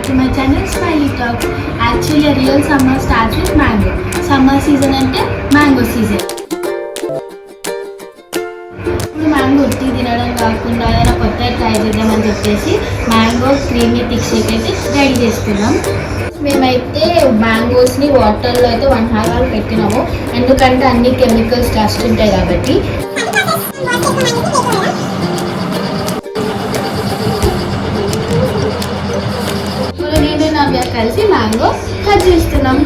to my channel Smiley Talks. Actually, a real summer starts with mango. Summer season ante mango season. ఇప్పుడు mango ఉత్తి తినడం కాకుండా ఏదైనా కొత్తగా ట్రై చేద్దామని చెప్పేసి మ్యాంగో క్రీమీ థిక్ షేక్ అయితే రెడీ చేస్తున్నాం. మేమైతే మ్యాంగోస్ని వాటర్లో అయితే 1 hour వరకు పెట్టినాము, ఎందుకంటే అన్ని కెమికల్స్ డస్ట్ ఉంటాయి కాబట్టి. ఇప్పుడు నేను నవ్య కలిసి మ్యాంగో కట్ చేస్తున్నాం.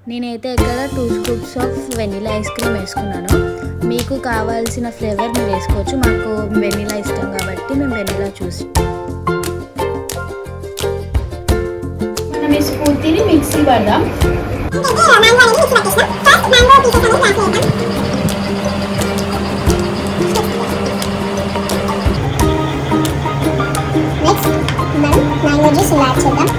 నేనైతే ఇక్కడ 2 scoops of vanilla ice cream వేసుకున్నాను. మీకు కావాల్సిన ఫ్లేవర్ మీరు వేసుకోవచ్చు. మాకు వెనిలా ఇష్టం కాబట్టి మేము వెనిలా చూసి మనం ఈ స్పూర్తిని మిక్సీ పడదాం. మ్యాంగో జ్యూస్ ఇలా చేద్దాం.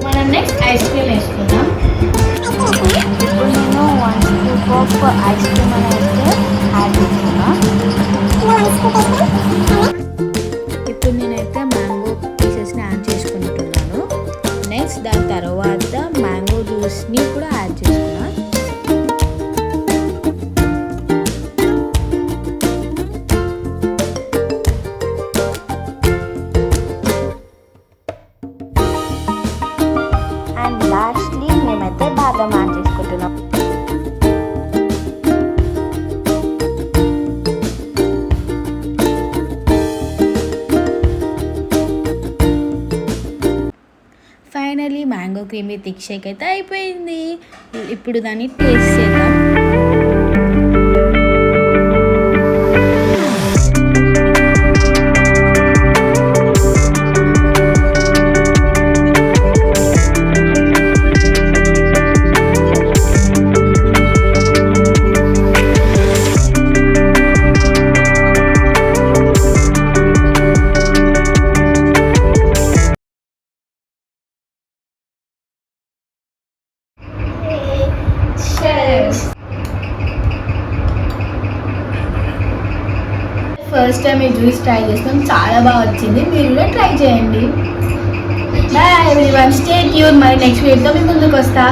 మనం నెక్స్ట్ ఐస్ క్రీమ్ వేసుకుందాం. ఇప్పుడు నేను 1 scoop ఆఫ్ ఐస్ క్రీమ్ అయితే యాడ్ చేస్తున్నా. ఇప్పుడు నేనైతే మ్యాంగో పీసెస్ని యాడ్ చేసుకుంటున్నాను. నెక్స్ట్ దాని తర్వాత మ్యాంగో జ్యూస్ని కూడా యాడ్ చేసుకున్నా. అండ్ లాస్ట్లీ మేమైతే బాదం యాడ్ చేసుకుంటున్నాం. Finally mango creamy thick shake అయితే అయిపోయింది. ఇప్పుడు దాన్ని టేస్ట్ చేద్దాం. ఫస్ట్ టైం ఈ జ్యూస్ ట్రై చేస్తాం, చాలా బాగా వచ్చింది. మీరు కూడా ట్రై చేయండి. Bye everyone, stay tune. మరి నెక్స్ట్ వీడియోతో మీ ముందుకు వస్తా.